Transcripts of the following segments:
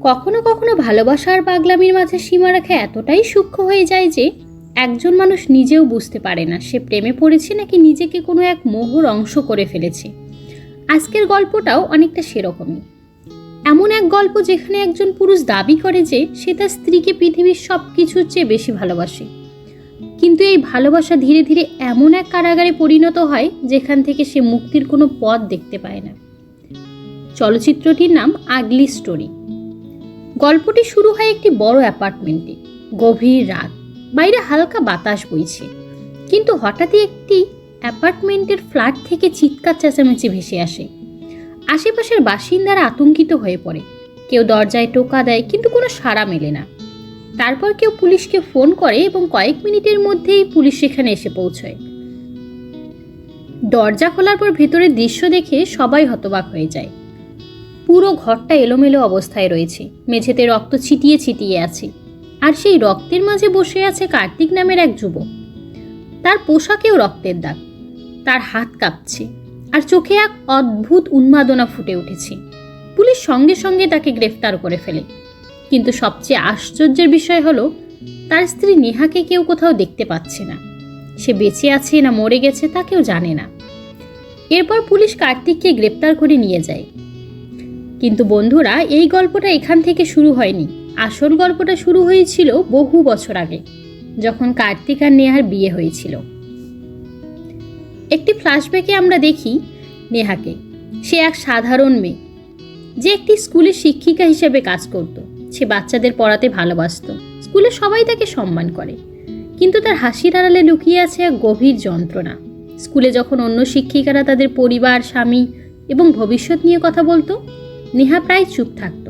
কখনো কখনো ভালোবাসা আর পাগলামির মাঝে সীমারেখা এতটাই সূক্ষ্ম হয়ে যায় যে একজন মানুষ নিজেও বুঝতে পারে না সে প্রেমে পড়েছে নাকি নিজেকে কোনো এক মোহর অংশ করে ফেলেছে। আজকের গল্পটাও অনেকটা সেরকমই। এমন এক গল্প যেখানে একজন পুরুষ দাবি করে যে সে তার স্ত্রীকে পৃথিবীর সব কিছুর চেয়ে বেশি ভালোবাসে, কিন্তু এই ভালোবাসা ধীরে ধীরে এমন এক কারাগারে পরিণত হয় যেখান থেকে সে মুক্তির কোনো পথ দেখতে পায় না। চলচ্চিত্রটির নাম আগলি স্টোরি। গল্পটি শুরু হয় একটি বড় অ্যাপার্টমেন্টে। গভীর রাত, বাইরে হালকা বাতাস বইছে, কিন্তু হঠাৎই একটি অ্যাপার্টমেন্টের ফ্ল্যাট থেকে চিৎকার চেঁচামেচি ভেসে আসে। আশেপাশের বাসিন্দারা আতঙ্কিত হয়ে পড়ে। কেউ দরজায় টোকা দেয়, কিন্তু কোনো সাড়া মেলে না। তারপর কেউ পুলিশকে ফোন করে এবং কয়েক মিনিটের মধ্যেই পুলিশ সেখানে এসে পৌঁছয়। দরজা খোলার পর ভেতরের দৃশ্য দেখে সবাই হতবাক হয়ে যায়। পুরো ঘরটা এলোমেলো অবস্থায় রয়েছে, মেঝেতে রক্ত ছিটিয়ে ছিটিয়ে আছে, আর সেই রক্তের মাঝে বসে আছে কার্তিক নামের এক যুবক। তার পোশাকেও রক্তের দাগ, তার হাত কাঁপছে, আর চোখে এক অদ্ভুত উন্মাদনা ফুটে উঠেছে। পুলিশ সঙ্গে সঙ্গে তাকে গ্রেফতার করে ফেলে, কিন্তু সবচেয়ে আশ্চর্যের বিষয় হলো তার স্ত্রী নেহাকে কেউ কোথাও দেখতে পাচ্ছে না। সে বেঁচে আছে না মরে গেছে তা কেউ জানে না। এরপর পুলিশ কার্তিককে গ্রেপ্তার করে নিয়ে যায়। কিন্তু বন্ধুরা, এই গল্পটা এখান থেকে শুরু হয়নি। আসল গল্পটা শুরু হয়েছিল বহু বছর আগে, যখন কার্তিক আর নেহার বিয়ে হয়েছিল। একটি ফ্ল্যাশব্যাকে আমরা দেখি নেহাকে। সে এক সাধারণ মেয়ে যে একটি স্কুলে শিক্ষিকা হিসেবে কাজ করত। সে বাচ্চাদের পড়াতে ভালোবাসত, স্কুলে সবাই তাকে সম্মান করে, কিন্তু তার হাসির আড়ালে লুকিয়ে আছে এক গভীর যন্ত্রণা। স্কুলে যখন অন্য শিক্ষিকারা তাদের পরিবার, স্বামী এবং ভবিষ্যৎ নিয়ে কথা বলতো, নেহা প্রায় চুপ থাকত।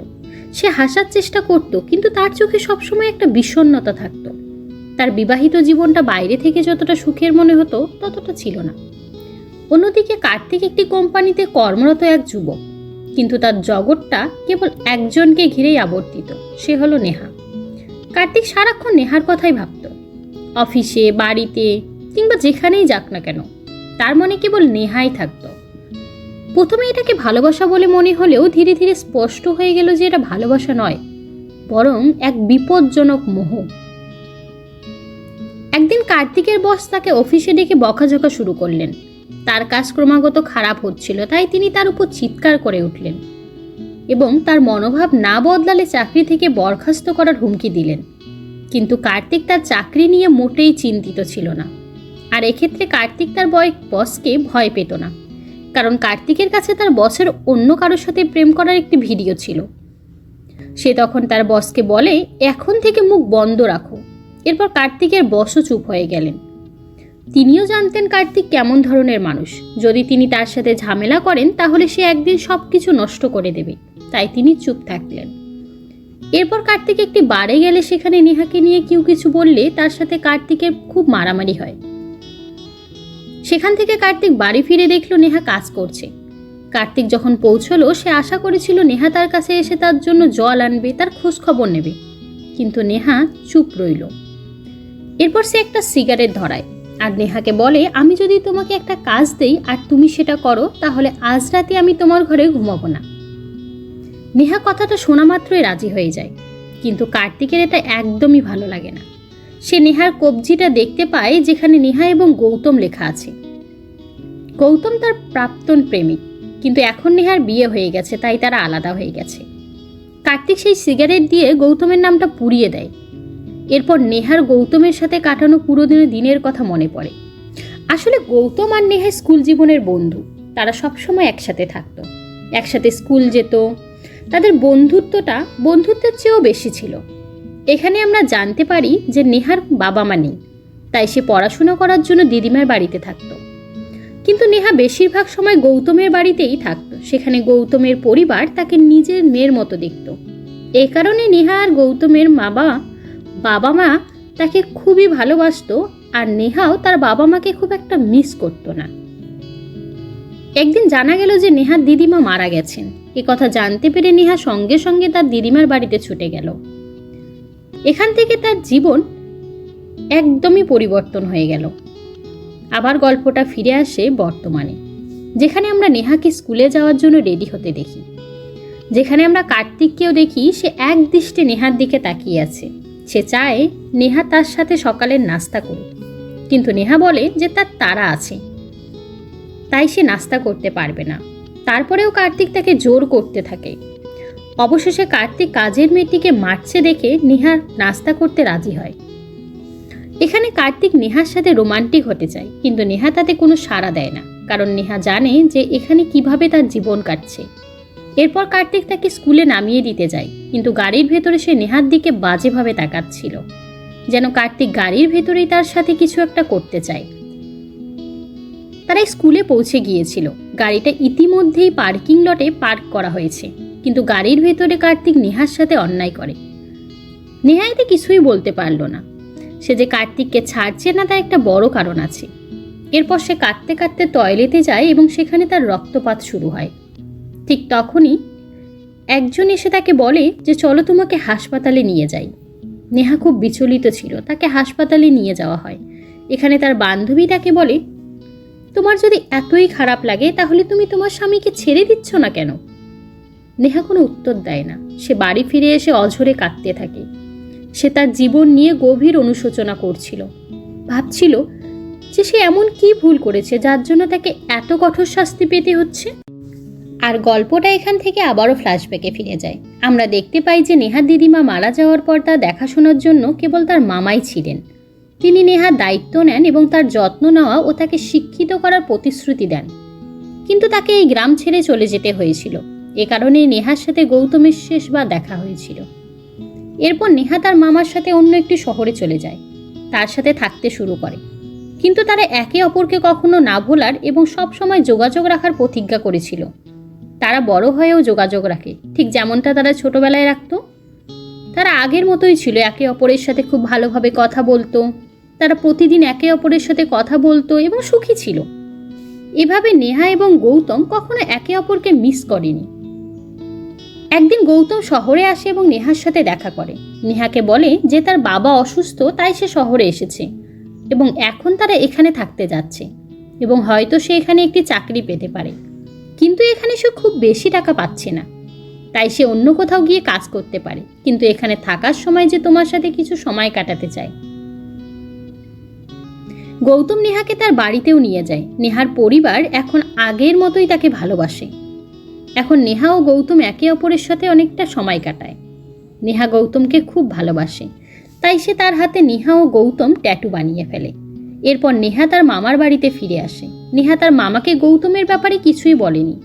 সে হাসার চেষ্টা করত, কিন্তু তার চোখে সবসময় একটা বিষণ্ণতা থাকত। তার বিবাহিত জীবনটা বাইরে থেকে যতটা সুখের মনে হতো ততটা ছিল না। অন্যদিকে কার্তিক একটি কোম্পানিতে কর্মরত এক যুবক, কিন্তু তার জগৎটা কেবল একজনকে ঘিরেই আবর্তিত, সে হলো নেহা। কার্তিক সারাক্ষণ নেহার কথাই ভাবত। অফিসে, বাড়িতে কিংবা যেখানেই যাক না কেন, তার মনে কেবল নেহাই থাকত। প্রথমে এটাকে ভালোবাসা বলে মনে হলেও ধীরে ধীরে স্পষ্ট হয়ে গেল যে এটা ভালোবাসা নয়, বরং এক বিপজ্জনক মোহ। একদিন কার্তিকের বস তাকে অফিসে ডেকে বকাঝকা শুরু করলেন। তার কাজ ক্রমাগত খারাপ হচ্ছিল, তাই তিনি তার উপর চিৎকার করে উঠলেন এবং তার মনোভাব না বদলালে চাকরি থেকে বরখাস্ত করার হুমকি দিলেন। কিন্তু কার্তিক তার চাকরি নিয়ে মোটেই চিন্তিত ছিল না। আর এক্ষেত্রে কার্তিক তার বসকে ভয় পেত না, কারণ কার্তিকের কাছে তার বসের অন্য কারোর সাথে প্রেম করার একটি ভিডিও ছিল। সে তখন তার বসকে বলে, এখন থেকে মুখ বন্ধ রাখো। এরপর কার্তিকের বসও চুপ হয়ে গেলেন। তিনিও জানতেন কার্তিক কেমন ধরনের মানুষ। যদি তিনি তার সাথে ঝামেলা করেন তাহলে সে একদিন সবকিছু নষ্ট করে দেবে, তাই তিনি চুপ থাকলেন। এরপর কার্তিক একটি বারে গেলে সেখানে নেহাকে নিয়ে কেউ কিছু বললে তার সাথে কার্তিকের খুব মারামারি হয়। সেখান থেকে কার্তিক বাড়ি ফিরে দেখলো নেহা কাজ করছে। কার্তিক যখন পৌঁছলো, সে আশা করেছিল নেহা তার কাছে এসে তার জন্য জল আনবে, তার খোঁজ খবর নেবে, কিন্তু নেহা চুপ রইল। এরপর সে একটা সিগারেট ধরায় আর নেহাকে বলে, আমি যদি তোমাকে একটা কাজ দেই আর তুমি সেটা করো, তাহলে আজ রাতে আমি তোমার ঘরে ঘুমাবো না। নেহা কথাটা শোনা মাত্রই রাজি হয়ে যায়, কিন্তু কার্তিকের এটা একদমই ভালো লাগে না। সে নেহার কবজিটা দেখতে পায় যেখানে নেহা এবং গৌতম লেখা আছে। গৌতম তার প্রাক্তন প্রেমিক, কিন্তু এখন নেহার বিয়ে হয়ে গেছে, তাই তারা আলাদা হয়ে গেছে। কার্তিক সেই সিগারেট দিয়ে গৌতমের নামটা পুড়িয়ে দেয়। এরপর নেহার গৌতমের সাথে কাটানো পুরো দিনের কথা মনে পড়ে। আসলে গৌতম আর নেহা স্কুল জীবনের বন্ধু। তারা সবসময় একসাথে থাকতো, একসাথে স্কুল যেত। তাদের বন্ধুত্বটা বন্ধুত্বের চেয়েও বেশি ছিল। এখানে আমরা জানতে পারি যে নেহার বাবা মা নেই, তাই সে পড়াশোনা করার জন্য দিদিমার বাড়িতে থাকতো। কিন্তু নেহা বেশিরভাগ সময় গৌতমের বাড়িতেই থাকতো। সেখানে গৌতমের পরিবার তাকে নিজের মেয়ের মতো দেখত। এই কারণে নেহা আর গৌতমের বাবা মা তাকে খুবই ভালোবাসতো, আর নেহাও তার বাবা মাকে খুব একটা মিস করতো না। একদিন জানা গেল যে নেহার দিদিমা মারা গেছেন। এ কথা জানতে পেরে নেহা সঙ্গে সঙ্গে তার দিদিমার বাড়িতে ছুটে গেল। এখান থেকে তার জীবন একদমই পরিবর্তন হয়ে গেল। আবার গল্পটা ফিরে আসে বর্তমানে, যেখানে আমরা নেহাকে স্কুলে যাওয়ার জন্য রেডি হতে দেখি। যেখানে আমরা কার্তিককেও দেখি সে এক দৃষ্টে নেহার দিকে তাকিয়ে আছে। সে চায় নেহা তার সাথে সকালের নাস্তা করুক, কিন্তু নেহা বলে যে তার তাড়া আছে, তাই সে নাস্তা করতে পারবে না। তারপরেও কার্তিক তাকে জোর করতে থাকে। অবশেষে কার্তিক কাজের মেয়েটিকে মারছে দেখে নেহা নাস্তা করতে রাজি হয়। এখানে কার্তিক নেহার সাথে রোমান্টিক হতে চায়, কিন্তু নেহা তাতে কোনো সাড়া দেয় না, কারণ নেহা জানে যে এখানে কিভাবে তার জীবন কাটছে। এরপর কার্তিক তাকে স্কুলে নামিয়ে দিতে যায়, কিন্তু গাড়ির ভেতরে সে নেহার দিকে বাজেভাবে তাকাচ্ছিল, যেন কার্তিক গাড়ির ভেতরেই তার সাথে কিছু একটা করতে চায়। তারা স্কুলে পৌঁছে গিয়েছিল। গাড়িটা ইতিমধ্যেই পার্কিং লটে পার্ক করা হয়েছে, কিন্তু গাড়ির ভেতরে কার্তিক নেহার সাথে অন্যায় করে। নেহা এতে কিছুই বলতে পারল না। সে যে কার্তিককে ছাড়ছে না তার একটা বড় কারণ আছে। এরপর সে কাঁদতে কাঁদতে টয়লেটে যায় এবং সেখানে তার রক্তপাত শুরু হয়। ঠিক তখনই একজন এসে তাকে বলে যে চলো তোমাকে হাসপাতালে নিয়ে যাই। নেহা খুব বিচলিত ছিল। তাকে হাসপাতালে নিয়ে যাওয়া হয়। এখানে তার বান্ধবী তাকে বলে, তোমার যদি এতই খারাপ লাগে তাহলে তুমি তোমার স্বামীকে ছেড়ে দিচ্ছ না কেন? নেহা কোনো উত্তর দেয় না। সে বাড়ি ফিরে এসে অঝরে কাঁদতে থাকে। সে তার জীবন নিয়ে গভীর অনুশোচনা করছিল। ভাবছিল যে সে এমন কি ভুল করেছে যার জন্য তাকে এত কঠোর শাস্তি পেতে হচ্ছে। আর গল্পটা এখান থেকে আবারও ফ্ল্যাশব্যাকে ফিরে যায়। আমরা দেখতে পাই যে নেহার দিদিমা মারা যাওয়ার পর তার দেখাশোনার জন্য কেবল তার মামাই ছিলেন। তিনি নেহার দায়িত্ব নেন এবং তার যত্ন নেওয়া ও তাকে শিক্ষিত করার প্রতিশ্রুতি দেন। কিন্তু তাকে এই গ্রাম ছেড়ে চলে যেতে হয়েছিল। এ কারণে নেহার সাথে গৌতমের শেষবার দেখা হয়েছিল। এরপর নেহা তার মামার সাথে অন্য একটি শহরে চলে যায়, তার সাথে থাকতে শুরু করে। কিন্তু তারা একে অপরকে কখনো না ভোলার এবং সব সময় যোগাযোগ রাখার প্রতিজ্ঞা করেছিল। তারা বড় হয়েও যোগাযোগ রাখে, ঠিক যেমনটা তারা ছোটবেলায় রাখত। তারা আগের মতোই ছিল, একে অপরের সাথে খুব ভালোভাবে কথা বলতো। তারা প্রতিদিন একে অপরের সাথে কথা বলতো এবং সুখী ছিল। এভাবে নেহা এবং গৌতম কখনো একে অপরকে মিস করেনি। একদিন গৌতম শহরে আসে এবং নেহার সাথে দেখা করে। নেহাকে বলে যে তার বাবা অসুস্থ, তাই সে শহরে এসেছে এবং এখন তারা এখানে থাকতে যাচ্ছে এবং হয়তো সে এখানে একটি চাকরি পেতে পারে। কিন্তু এখানে সে খুব বেশি টাকা পাচ্ছে না, তাই সে অন্য কোথাও গিয়ে কাজ করতে পারে, কিন্তু এখানে থাকার সময় যে তোমার সাথে কিছু সময় কাটাতে চায়। গৌতম নেহাকে তার বাড়িতেও নিয়ে যায়। নেহার পরিবার এখন আগের মতোই তাকে ভালোবাসে। এখন নেহা ও গৌতম একে অপরের সাথে অনেকটা সময় কাটায়। নেহা গৌতমকে খুব ভালোবাসে, তাই সে তার হাতে নেহা ও গৌতম ট্যাটু বানিয়ে ফেলে। এরপর নেহা তার মামার বাড়িতে ফিরে আসে। নেহা তার মামাকে গৌতমের ব্যাপারে কিছুই বলেনি।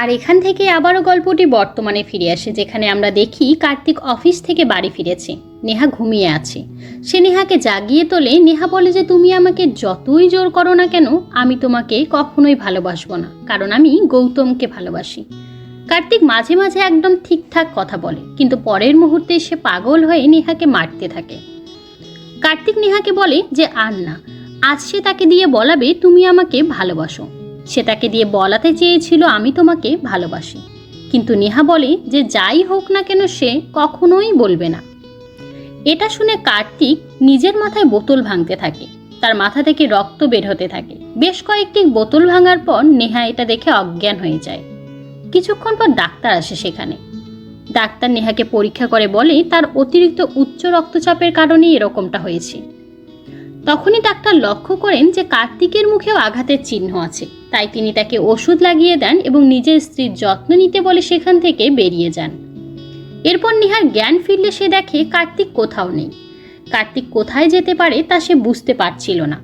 আর এখান থেকে আবারও গল্পটি বর্তমানে ফিরে আসে, যেখানে আমরা দেখি কার্তিক অফিস থেকে বাড়ি ফিরেছে। নেহা ঘুমিয়ে আছে। সে নেহাকে জাগিয়ে তোলে। নেহা বলে যে তুমি আমাকে যতই জোর করো না কেন, আমি তোমাকে কখনোই ভালোবাসবো না, কারণ আমি গৌতমকে ভালোবাসি। কার্তিক মাঝে মাঝে একদম ঠিকঠাক কথা বলে, কিন্তু পরের মুহূর্তে সে পাগল হয়ে নেহাকে মারতে থাকে। কার্তিক নেহাকে বলে যে আর না, আজ সে তাকে দিয়ে বলাবে তুমি আমাকে ভালোবাসো। সে তাকে দিয়ে বলাতে চেয়েছিল আমি তোমাকে ভালোবাসি, কিন্তু নেহা বলে যে যাই হোক না কেন সে কখনোই বলবে না। এটা শুনে কার্তিক নিজের মাথায় বোতল ভাঙতে থাকে। তার মাথা থেকে রক্ত বের হতে থাকে। বেশ কয়েকটি বোতল ভাঙার পর নেহা এটা দেখে অজ্ঞান হয়ে যায়। কিছুক্ষণ পর ডাক্তার আসে সেখানে। ডাক্তার নেহাকে পরীক্ষা করে বলে তার অতিরিক্ত উচ্চ রক্তচাপের কারণেই এরকমটা হয়েছে। তখনই ডাক্তার লক্ষ্য করেন যে কার্তিকের মুখেও আঘাতের চিহ্ন আছে, তাই তিনি তাকে ওষুধ লাগিয়ে দেন এবং নিজের স্ত্রীর যত্ন নিতে বলে সেখান থেকে বেরিয়ে যান। এরপর নেহার জ্ঞান ফিরলে সে দেখে কার্তিক কোথাও নেই। কার্তিক কোথায় যেতে পারে তা সে বুঝতে পারছিল না।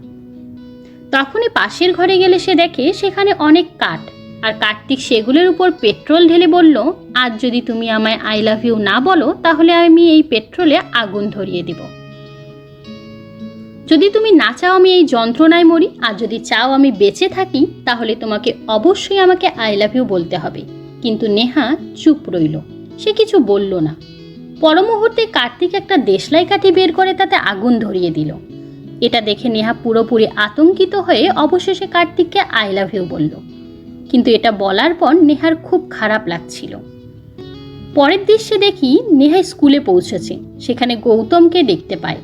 তখনই পাশের ঘরে গেলে সে দেখে সেখানে অনেক কাঠ, আর কার্তিক সেগুলোর উপর পেট্রোল ঢেলে বলল, আজ যদি তুমি আমায় আই লাভ ইউ না বলো তাহলে আমি এই পেট্রোলে আগুন ধরিয়ে দিব। যদি তুমি না চাও আমি এই যন্ত্রণায় মরি, আর যদি চাও আমি বেঁচে থাকি, তাহলে তোমাকে অবশ্যই আমাকে আই লাভ ইউ বলতে হবে। কিন্তু নেহা চুপ রইল, সে কিছু বলল না। পর মুহূর্তে কার্তিক একটা দেশলাই কাঠি বের করে তাতে আগুন ধরিয়ে দিল। এটা দেখে নেহা পুরোপুরি আতঙ্কিত হয়ে অবশেষে কার্তিককে আই লাভ ইউ বলল। কিন্তু এটা বলার পর নেহার খুব খারাপ লাগছিল। পরের দৃশ্যে দেখি নেহা স্কুলে পৌঁছেছে। সেখানে গৌতমকে দেখতে পায়।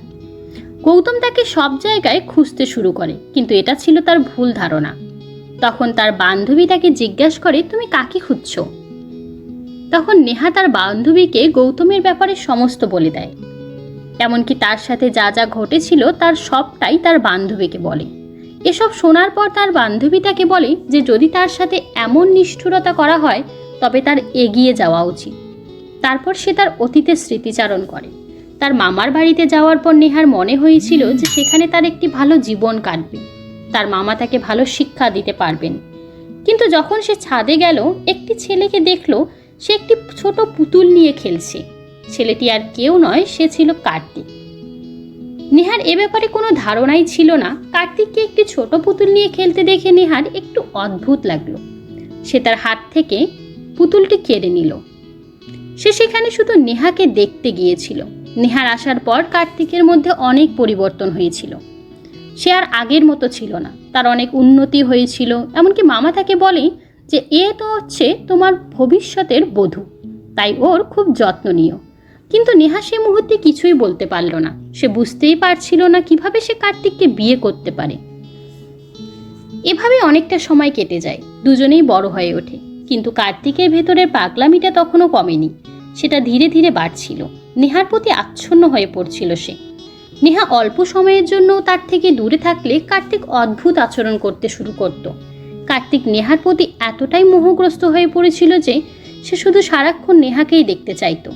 গৌতম তাকে সব জায়গায় খুঁজতে শুরু করে, কিন্তু এটা ছিল তার ভুল ধারণা। তখন তার বান্ধবী তাকে জিজ্ঞাসা করে তুমি কাকে খুঁজছো। তখন নেহা তার বান্ধবীকে গৌতমের ব্যাপারে সমস্ত বলে দেয়। এমনকি তার সাথে যা যা ঘটেছিল তার সবটাই তার বান্ধবীকে বলে। এসব শোনার পর তার বান্ধবী তাকে বলে যে যদি তার সাথে এমন নিষ্ঠুরতা করা হয় তবে তার এগিয়ে যাওয়া উচিত। তারপর সে তার অতীতের স্মৃতিচারণ করে। তার মামার বাড়িতে যাওয়ার পর নেহার মনে হয়েছিল যে সেখানে তার একটি ভালো জীবন কাটবে, তার মামা তাকে ভালো শিক্ষা দিতে পারবেন। কিন্তু যখন সে ছাদে গেল, একটি ছেলেকে দেখল, সে একটি ছোট পুতুল নিয়ে খেলছে। ছেলেটি আর কেউ নয়, সে ছিল কার্তিক। নেহার এ ব্যাপারে কোনো ধারণাই ছিল না। কার্তিককে একটি ছোট পুতুল নিয়ে খেলতে দেখে নেহার একটু অদ্ভুত লাগলো। সে তার হাত থেকে পুতুলটি কেড়ে নিল। সে সেখানে শুধু নেহাকে দেখতে গিয়েছিল। নেহার আসার পর কার্তিকের মধ্যে অনেক পরিবর্তন হয়েছিল। সে আর আগের মতো ছিল না, তার অনেক উন্নতি হয়েছিল। এমনকি মামা তাকে বলে যে এ তো হচ্ছে তোমার ভবিষ্যতের বধূ, তাই ওর খুব যত্ন নিও। কিন্তু নেহা সে মুহূর্তে কিছুই বলতে পারল না। সে বুঝতেই পারছিল না কিভাবে সে কার্তিককে বিয়ে করতে পারে। এভাবে অনেকটা সময় কেটে যায়। দুজনেই বড় হয়ে ওঠে, কিন্তু কার্তিকের ভেতরের পাগলামিটা তখনও কমেনি। সেটা ধীরে ধীরে বাড়ছিল। নেহার প্রতি আচ্ছন্ন হয়ে পড়ছিল সে। নেহা অল্প সময়ের জন্য তার থেকে দূরে থাকলে কার্তিক অদ্ভুত আচরণ করতে শুরু করত। কার্তিক নেহার প্রতি এতটাই মোহগ্রস্ত হয়ে পড়েছিল যে সে শুধু সারাক্ষণ নেহাকেই দেখতে চাইতো।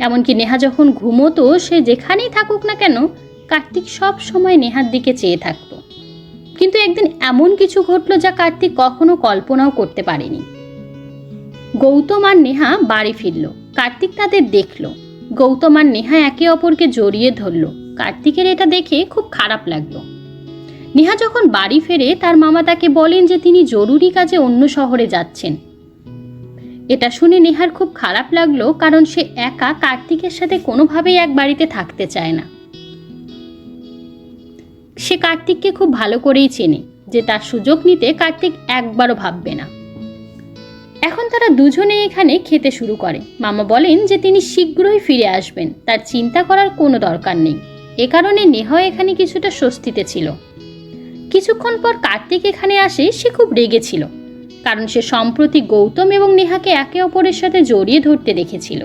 এমনকি নেহা যখন ঘুমোতো, সে যেখানেই থাকুক না কেন কার্তিক সব সময় নেহার দিকে চেয়ে থাকত। কিন্তু একদিন এমন কিছু ঘটলো যা কার্তিক কখনো কল্পনাও করতে পারেনি। গৌতম আর নেহা বাড়ি ফিরল। কার্তিক তাদের দেখল। গৌতম আর নেহা একে অপরকে জড়িয়ে ধরল। কার্তিকের এটা দেখে খুব খারাপ লাগলো। নেহা যখন বাড়ি ফেরে তার মামা তাকে বলেন যে তিনি জরুরি কাজে অন্য শহরে যাচ্ছেন। এটা শুনে নেহার খুব খারাপ লাগলো, কারণ সে একা কার্তিকের সাথে কোনোভাবেই এক বাড়িতে থাকতে চায় না। সে কার্তিককে খুব ভালো করেই চেনে যে তার সুযোগ নিতে কার্তিক একবারও ভাববে না। এখন তারা দুজনে এখানে খেতে শুরু করে। মামা বলেন যে তিনি শীঘ্রই ফিরে আসবেন, তার চিন্তা করার কোনো দরকার নেই। এ কারণে নেহা এখানে কিছুটা স্বস্তিতে ছিল। কিছুক্ষণ পর কার্তিক এখানে আসে। সে খুব রেগেছিল, কারণ সে সম্প্রতি গৌতম এবং নেহাকে একে অপরের সাথে জড়িয়ে ধরতে দেখেছিল।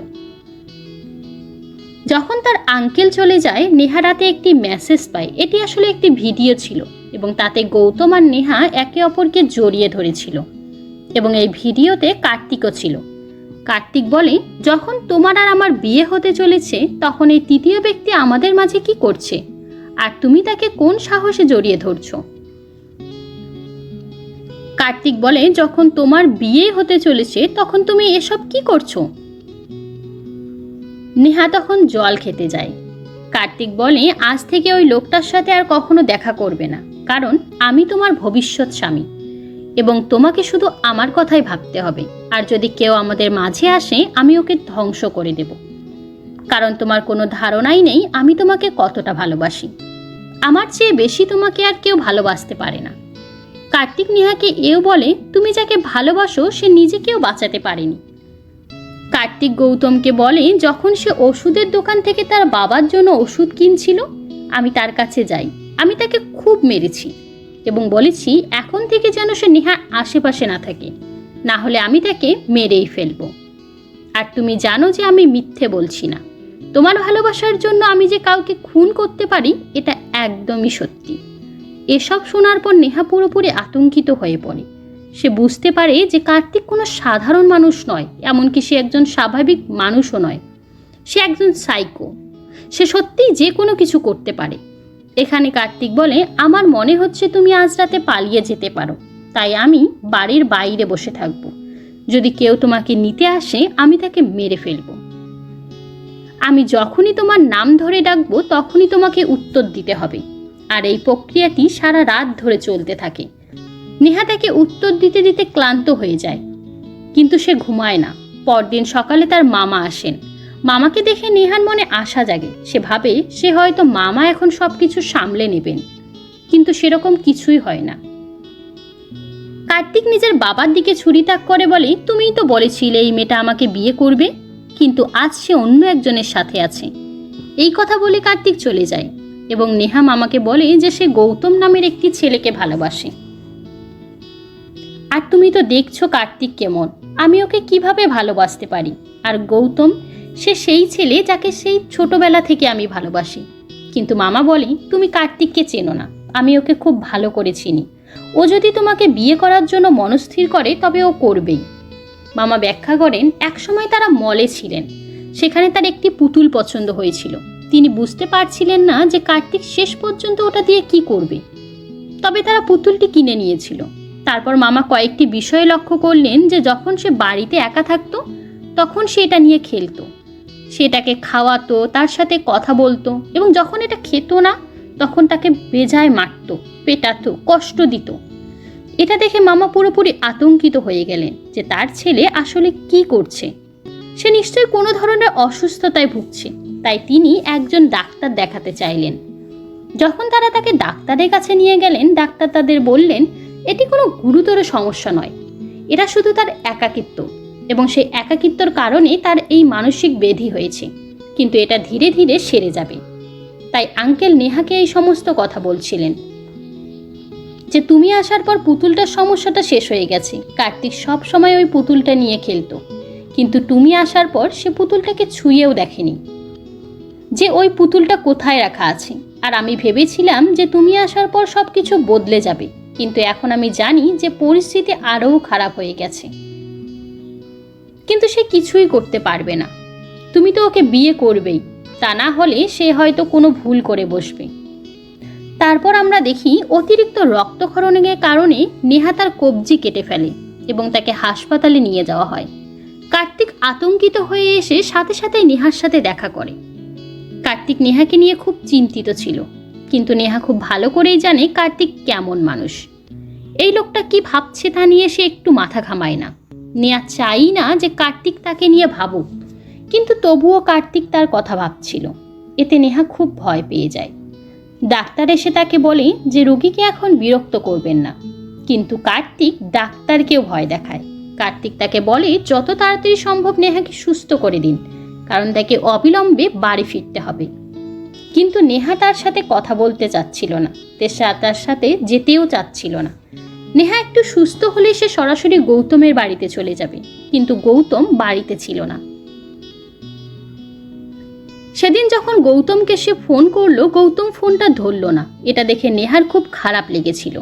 যখন তার আঙ্কেল চলে যায়, নেহা রাতে একটি মেসেজ পায়। এটি আসলে একটি ভিডিও ছিল এবং তাতে গৌতম আর নেহা একে অপরকে জড়িয়ে ধরেছিল এবং এই ভিডিওতে কার্তিকও ছিল। কার্তিক বলে, যখন তোমার আর আমার বিয়ে হতে চলেছে তখন এই তৃতীয় ব্যক্তি আমাদের মাঝে কি করছে, আর তুমি তাকে কোন সাহসে জড়িয়ে ধরছো। কার্তিক বলে, যখন তোমার বিয়ে হতে চলেছে তখন তুমি এসব কি করছো? নেহা তখন জল খেতে যায়। কার্তিক বলে, আজ থেকে ওই লোকটার সাথে আর কখনো দেখা করবে না, কারণ আমি তোমার ভবিষ্যৎ স্বামী এবং তোমাকে শুধু আমার কথাই ভাবতে হবে। আর যদি কেউ আমাদের মাঝে আসে আমি ওকে ধ্বংস করে দেব, কারণ তোমার কোনো ধারণাই নেই আমি তোমাকে কতটা ভালোবাসি। আমার চেয়ে বেশি তোমাকে আর কেউ ভালোবাসতে পারে না। কার্তিক নেহাকে এও বলে, তুমি যাকে ভালোবাসো সে নিজেকেও বাঁচাতে পারেনি। কার্তিক গৌতমকে বলে, যখন সে ওষুধের দোকান থেকে তার বাবার জন্য ওষুধ কিনছিল আমি তার কাছে যাই। আমি তাকে খুব মেরেছি এবং বলেছি এখন থেকে যেন সে নেহার আশেপাশে না থাকে, না হলে আমি তাকে মেরেই ফেলবো। আর তুমি জানো যে আমি মিথ্যে বলছি না। তোমার ভালোবাসার জন্য আমি যে কাউকে খুন করতে পারি এটা একদমই সত্যি। এসব শোনার পর নেহা পুরোপুরি আতঙ্কিত হয়ে পড়ে। সে বুঝতে পারে যে কার্তিক কোনো সাধারণ মানুষ নয়, এমনকি সে একজন স্বাভাবিক মানুষও নয়। সে একজন সাইকো। সে সত্যিই যে কোনো কিছু করতে পারে। এখানে কার্তিক বলে, আমার মনে হচ্ছে তুমি আজ রাতে পালিয়ে যেতে পারো, তাই আমি বাড়ির বাইরে বসে থাকব। যদি কেউ তোমাকে নিতে আসে আমি তাকে মেরে ফেলব। আমি যখনই তোমার নাম ধরে ডাকবো তখনই তোমাকে উত্তর দিতে হবে। আর এই প্রক্রিয়াটি সারা রাত ধরে চলতে থাকে। নেহা তাকে উত্তর দিতে দিতে ক্লান্ত হয়ে যায়, কিন্তু সে ঘুমায় না। পরদিন সকালে তার মামা আসেন। মামাকে দেখে নেহার মনে আশা জাগে। সে ভাবে সে হয়তো মামা এখন সবকিছু সামলে নেবেন, কিন্তু সেরকম কিছুই হয় না। কার্তিক নিজের বাবার দিকে ছুরি তাক করে বলে, তুমিই তো বলেছিলে এই মেয়েটা আমাকে বিয়ে করবে, কিন্তু আজ সে অন্য একজনের সাথে আছে। এই কথা বলে কার্তিক চলে যায় এবং নেহা মামাকে বলে যে সে গৌতম নামের একটি ছেলেকে ভালোবাসে। আর তুমি তো দেখছো কার্তিক কেমন, আমি ওকে কিভাবে ভালোবাসতে পারি। আর গৌতম সে সেই ছেলে যাকে সেই ছোটবেলা থেকে আমি ভালোবাসি। কিন্তু মামা বলে, তুমি কার্তিককে চেনো না, আমি ওকে খুব ভালো করে চিনি। ও যদি তোমাকে বিয়ে করার জন্য মনস্থির করে তবে ও করবেই। মামা ব্যাখ্যা করেন, একসময় তারা মলে ছিলেন। সেখানে তার একটি পুতুল পছন্দ হয়েছিল। তিনি বুঝতে পারছিলেন না যে কার্তিক শেষ পর্যন্ত ওটা দিয়ে কি করবে, তবে তারা পুতুলটি কিনে নিয়েছিল। তারপর মামা কয়েকটি বিষয়ে লক্ষ্য করলেন যে যখন সে বাড়িতে একা থাকতো তখন সে এটা নিয়ে খেলতো, সেটাকে খাওয়াতো, তার সাথে কথা বলতো, এবং যখন এটা খেত না তখন তাকে বেজায় মারতো, পেটাতো, কষ্ট দিত। এটা দেখে মামা পুরোপুরি আতঙ্কিত হয়ে গেলেন যে তার ছেলে আসলে কি করছে। সে নিশ্চয়ই কোনো ধরনের অসুস্থতায় ভুগছে, তাই তিনি একজন ডাক্তার দেখাতে চাইলেন। যখন তারা তাকে ডাক্তারের কাছে নিয়ে গেলেন, ডাক্তার তাদের বললেন এটি কোনো গুরুতর সমস্যা নয়, এটা শুধু তার একাকিত্ব, এবং সেই একাকিত্বর কারণে তার এই মানসিক ব্যাধি হয়েছে, কিন্তু এটা ধীরে ধীরে সেরে যাবে। তাই আঙ্কেল নেহাকে এই সমস্ত কথা বলছিলেন যে তুমি আসার পর পুতুলটার সমস্যাটা শেষ হয়ে গেছে। কার্তিক সব সময় ওই পুতুলটা নিয়ে খেলতো, কিন্তু তুমি আসার পর সে পুতুলটাকে ছুঁয়েও দেখেনি যে ওই পুতুলটা কোথায় রাখা আছে। আর আমি ভেবেছিলাম যে তুমি আসার পর সব কিছু বদলে যাবে, কিন্তু এখন আমি জানি যে পরিস্থিতি আরও খারাপ হয়ে গেছে। কিন্তু সে কিছুই করতে পারবে না। তুমি তো ওকে বিয়ে করবেই, তা না হলে সে হয়তো কোনো ভুল করে বসবে। তারপর আমরা দেখি অতিরিক্ত রক্তক্ষরণের কারণে নেহা তার কবজি কেটে ফেলে এবং তাকে হাসপাতালে নিয়ে যাওয়া হয়। কার্তিক আতঙ্কিত হয়ে এসে সাথে সাথে নেহার সাথে দেখা করে। কার্তিক নেহাকে নিয়ে খুব চিন্তিত ছিল, কিন্তু নেহা খুব ভালো করেই জানে কার্তিক কেমন মানুষ। এই লোকটা কি ভাবছে তা নিয়ে সে একটু মাথা ঘামায় না। নেহা চাই না যে কার্তিক তাকে নিয়ে ভাবুক, কিন্তু তবুও কার্তিক তার কথা ভাবছিল। এতে নেহা খুব ভয় পেয়ে যায়। ডাক্তার এসে তাকে বলে যে রোগীকে এখন বিরক্ত করবেন না, কিন্তু কার্তিক ডাক্তারকেও ভয় দেখায়। কার্তিক তাকে বলে যত তাড়াতাড়ি সম্ভব নেহাকে সুস্থ করে দিন, কারণ তাকে অবিলম্বে বাড়ি ফিরতে হবে। কিন্তু নেহা তার সাথে কথা বলতে চাচ্ছিল না, তার সাথে যেতেও চাচ্ছিল না। নেহা একটু সুস্থ হলে সে সরাসরি গৌতমের বাড়িতে চলে যাবে, কিন্তু গৌতম বাড়িতে ছিল না। সেদিন যখন গৌতমকে সে ফোন করলো, গৌতম ফোনটা ধরল না। এটা দেখে নেহার খুব খারাপ লেগেছিল।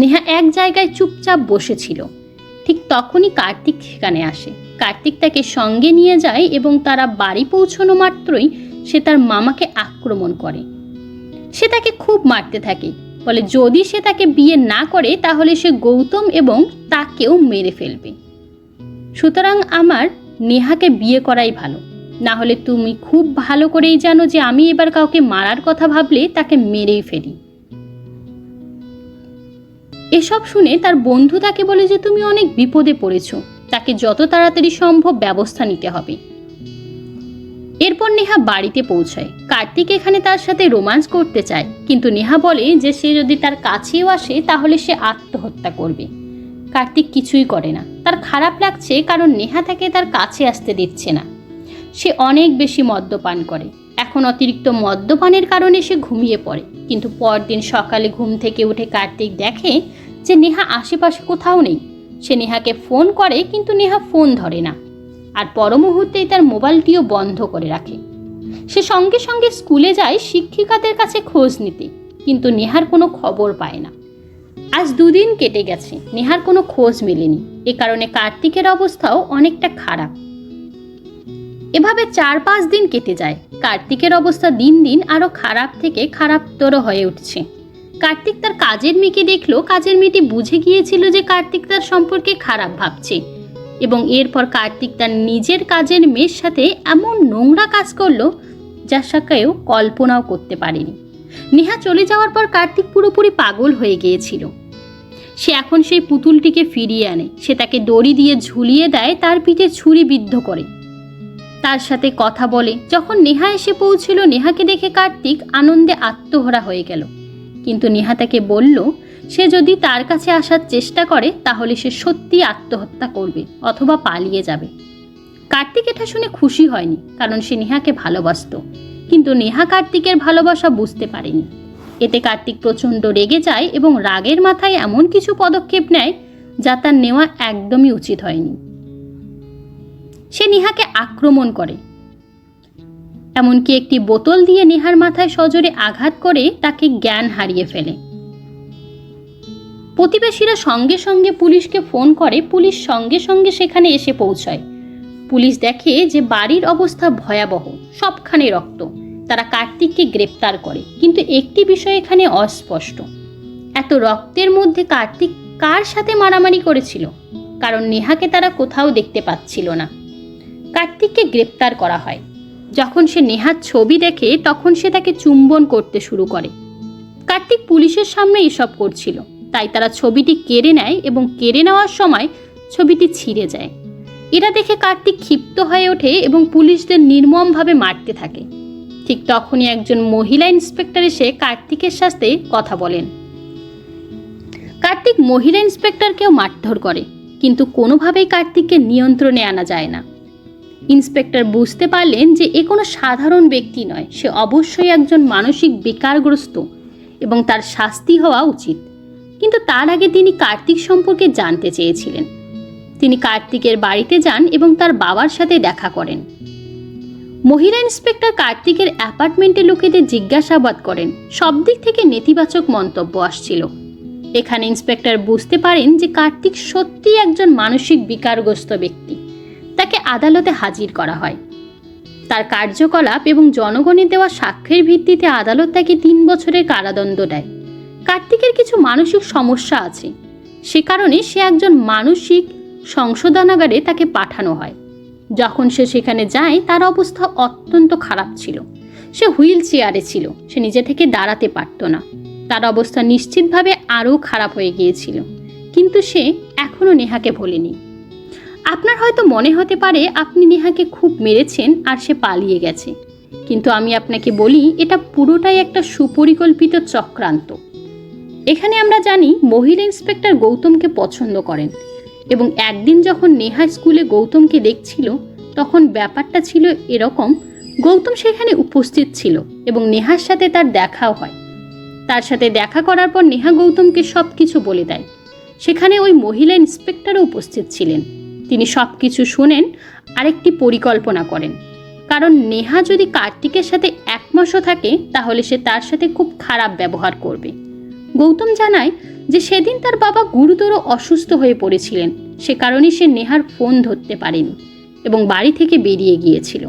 নেহা এক জায়গায় চুপচাপ বসেছিল। ঠিক তখনই কার্তিক সেখানে আসে। কার্তিক তাকে সঙ্গে নিয়ে যায় এবং তারা বাড়ি পৌঁছানো মাত্রই সে তার মামাকে আক্রমণ করে। সে তাকে খুব মারতে থাকে, বলে যদি সে তাকে বিয়ে না করে তাহলে সে গৌতম এবং তাকেও মেরে ফেলবে। সুতরাং আমার নেহাকে বিয়ে করাই ভালো, না হলে তুমি খুব ভালো করেই জানো যে আমি এবার কাউকে মারার কথা ভাবলে তাকে মেরেই ফেলি। এসব শুনে তার বন্ধু তাকে বলে যে তুমি অনেক বিপদে পড়েছ, তাকে যত তাড়াতাড়ি সম্ভব ব্যবস্থা নিতে হবে। এরপর নেহা বাড়িতে পৌঁছায়। কার্তিক এখানে তার সাথে রোম্যান্স করতে চায়, কিন্তু নেহা বলে যে সে যদি তার কাছেও আসে তাহলে সে আত্মহত্যা করবে। কার্তিক কিছুই করে না। তার খারাপ লাগছে কারণ নেহা তাকে তার কাছে আসতে দিচ্ছে না। সে অনেক বেশি মদ্যপান করে। এখন অতিরিক্ত মদ্যপানের কারণে সে ঘুমিয়ে পড়ে, কিন্তু পরদিন সকালে ঘুম থেকে উঠে কার্তিক দেখে যে নেহা আশেপাশে কোথাও নেই। সে নেহাকে ফোন করে কিন্তু নেহা ফোন ধরে না, আর পর মুহূর্তেই তার মোবাইলটিও বন্ধ করে রাখে। সে সঙ্গে সঙ্গে স্কুলে যায় শিক্ষিকাদের কাছে খোঁজ নিতে, কিন্তু নেহার কোনো খবর পায় না। আজ 2 দিন কেটে গেছে, নেহার কোনো খোঁজ মেলেনি। এ কারণে কার্তিকের অবস্থাও অনেকটা খারাপ। এভাবে 4-5 দিন কেটে যায়। কার্তিকের অবস্থা দিন দিন আরো খারাপ থেকে খারাপতর হয়ে উঠছে। কার্তিক তার কাজের মেয়েকে দেখলো। কাজের মেয়েটি বুঝে গিয়েছিল যে কার্তিক তার সম্পর্কে খারাপ ভাবছে, এবং এরপর কার্তিক তার নিজের কাজের মেয়ের সাথে এমন নোংরা কাজ করলো যা সে কেউ কল্পনাও করতে পারেনি। নেহা চলে যাওয়ার পর কার্তিক পুরোপুরি পাগল হয়ে গিয়েছিল। সে এখন সেই পুতুলটিকে ফিরিয়ে আনে। সে তাকে দড়ি দিয়ে ঝুলিয়ে দেয়, তার পিঠে ছুরি বিদ্ধ করে, তার সাথে কথা বলে। যখন নেহা এসে পৌঁছল, নেহাকে দেখে কার্তিক আনন্দে আত্মহারা হয়ে গেল। কিন্তু নেহা তাকে বলল সে যদি তার কাছে আসার চেষ্টা করে তাহলে সে সত্যি আত্মহত্যা করবে অথবা পালিয়ে যাবে। কার্তিক এটা শুনে খুশি হয়নি, কারণ সে নেহাকে ভালোবাসত। কিন্তু নেহা কার্তিকের ভালোবাসা বুঝতে পারেনি। এতে কার্তিক প্রচণ্ড রেগে যায় এবং রাগের মাথায় এমন কিছু পদক্ষেপ নেয় যা তার নেওয়া একদমই উচিত হয়নি। সে নেহাকে আক্রমণ করে, এমনকি একটি বোতল দিয়ে নেহার মাথায় সজোরে আঘাত করে তাকে জ্ঞান হারিয়ে ফেলে। প্রতিবেশীরা সঙ্গে সঙ্গে পুলিশকে ফোন করে। পুলিশ সঙ্গে সঙ্গে সেখানে এসে পৌঁছায়। পুলিশ দেখে যে বাড়ির অবস্থা ভয়াবহ, সবখানে রক্ত। তারা কার্তিককে গ্রেপ্তার করে, কিন্তু একটি বিষয় এখানে অস্পষ্ট। এত রক্তের মধ্যে কার্তিক কার সাথে মারামারি করেছিল, কারণ নেহাকে তারা কোথাও দেখতে পাচ্ছিল না। কার্তিককে গ্রেপ্তার করা হয়। যখন সে নেহার ছবি দেখে তখন সে তাকে চুম্বন করতে শুরু করে। কার্তিক পুলিশের সামনে এসব করছিল, তাই তারা ছবিটি কেড়ে নেয় এবং কেড়ে নেওয়ার সময় ছবিটি ছিঁড়ে যায়। এটা দেখে কার্তিক ক্ষিপ্ত হয়ে ওঠে এবং পুলিশদের নির্মমভাবে মারতে থাকে। ঠিক তখনই একজন মহিলা ইন্সপেক্টর এসে কার্তিকের সাথে কথা বলেন। কার্তিক মহিলা ইন্সপেক্টরকেও মারধর করে, কিন্তু কোনোভাবেই কার্তিককে নিয়ন্ত্রণে আনা যায় না। ইন্সপেক্টর বুঝতে পারলেন যে এ কোনো সাধারণ ব্যক্তি নয়, সে অবশ্যই একজন মানসিক বিকারগ্রস্ত এবং তার শাস্তি হওয়া উচিত। কিন্তু তার আগে তিনি কার্তিক সম্পর্কে জানতে চেয়েছিলেন। তিনি কার্তিকের বাড়িতে যান এবং তার বাবার সাথে দেখা করেন। মহিলা ইন্সপেক্টর কার্তিকের অ্যাপার্টমেন্টে লোকেদের জিজ্ঞাসাবাদ করেন। সব দিক থেকে নেতিবাচক মন্তব্য আসছিল। এখানে ইন্সপেক্টর বুঝতে পারেন যে কার্তিক সত্যি একজন মানসিক বিকারগ্রস্ত ব্যক্তি। তাকে আদালতে হাজির করা হয়। তার কার্যকলাপ এবং জনগণের দেওয়া সাক্ষ্যের ভিত্তিতে আদালত তাকে 3 বছরের কারাদণ্ড দেয়। কার্তিকের কিছু মানসিক সমস্যা আছে, সে কারণে সে একজন মানসিক সংশোধনাগারে তাকে পাঠানো হয়। যখন সে সেখানে যায় তার অবস্থা অত্যন্ত খারাপ ছিল। সে হুইল চেয়ারে ছিল, সে নিজে থেকে দাঁড়াতে পারত না। তার অবস্থা নিশ্চিতভাবে আরও খারাপ হয়ে গিয়েছিল, কিন্তু সে এখনও নেহাকে ভোলেনি। আপনার হয়তো মনে হতে পারে আপনি নেহাকে খুব মেরেছেন আর সে পালিয়ে গেছে, কিন্তু আমি আপনাকে বলি এটা পুরোটাই একটা সুপরিকল্পিত চক্রান্ত। এখানে আমরা জানি মহিলা ইন্সপেক্টর গৌতমকে পছন্দ করেন, এবং একদিন যখন নেহা স্কুলে গৌতমকে দেখছিল তখন ব্যাপারটা ছিল এরকম, গৌতম সেখানে উপস্থিত ছিল এবং নেহার সাথে তার দেখাও হয়। তার সাথে দেখা করার পর নেহা গৌতমকে সব কিছু বলে দেয়। সেখানে ওই মহিলা ইন্সপেক্টরও উপস্থিত ছিলেন। তিনি সব কিছু শুনেন আর একটি পরিকল্পনা করেন, কারণ নেহা যদি কার্তিকের সাথে 1 মাসও থাকে তাহলে সে তার সাথে খুব খারাপ ব্যবহার করবে। গৌতম জানায় যে সেদিন তার বাবা গুরুতর অসুস্থ হয়ে পড়েছিলেন, সে কারণে সে নেহার ফোন ধরতে পারেনি এবং বাড়ি থেকে বেরিয়ে গিয়েছিল।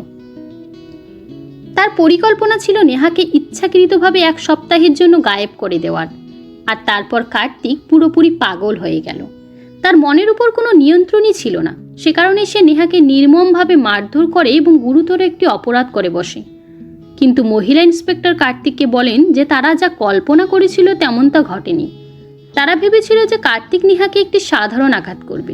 তার পরিকল্পনা ছিল নেহাকে ইচ্ছাকৃতভাবে 1 সপ্তাহের জন্য গায়েব করে দেওয়ার, আর তারপর কার্তিক পুরোপুরি পাগল হয়ে গেল। তার মনের উপর কোনো নিয়ন্ত্রণই ছিল না। সে কারণে সে নেহাকে নির্মমভাবে মারধর করে এবং গুরুতর একটি অপরাধ করে বসে। কিন্তু মহিলা ইন্সপেক্টর কার্তিককে বলেন যে তারা যা কল্পনা করেছিল তেমন তা ঘটেনি। তারা ভেবেছিল যে কার্তিক নেহাকে একটি সাধারণ আঘাত করবে,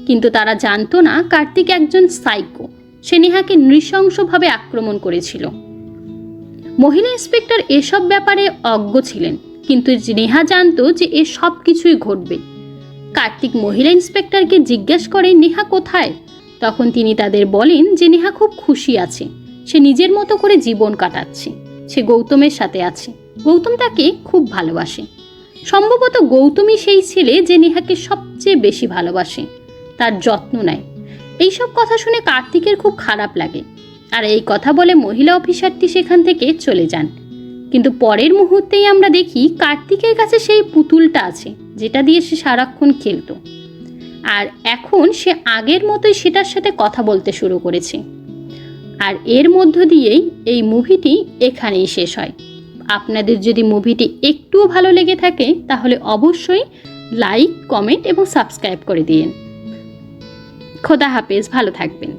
কিন্তু তারা জানতো না কার্তিক একজন সাইকো। সে নেহাকে নৃশংসভাবে আক্রমণ করেছিল। মহিলা ইন্সপেক্টর এসব ব্যাপারে অজ্ঞ ছিলেন, কিন্তু নেহা জানতো যে এ সব কিছুই ঘটবে। কার্তিক মহিলা ইন্সপেক্টরকে জিজ্ঞেস করে নেহা কোথায়। তখন তিনি তাদের বলেন যে নেহা খুব খুশি আছে, সে নিজের মতো করে জীবন কাটাচ্ছে, সে গৌতমের সাথে আছে, গৌতম তাকে খুব ভালোবাসে। সম্ভবত গৌতমই সেই ছেলে যে নেহাকে সবচেয়ে বেশি ভালোবাসে, তার যত্ন নেয়। এইসব কথা শুনে কার্তিকের খুব খারাপ লাগে, আর এই কথা বলে মহিলা অফিসারটি সেখান থেকে চলে যান। কিন্তু পরের মুহূর্তেই আমরা দেখি কার্তিকের কাছে সেই পুতুলটা আছে যেটা দিয়ে সে সারাক্ষণ খেলতো, আর এখন সে আগের মতোই সেটার সাথে কথা বলতে শুরু করেছে। আর এর মধ্য দিয়েই এই মুভিটি এখানেই শেষ হয়। আপনাদের যদি মুভিটি একটুও ভালো লেগে থাকে তাহলে অবশ্যই লাইক, কমেন্ট এবং সাবস্ক্রাইব করে দিন। খোদা হাফেজ, ভালো থাকবেন।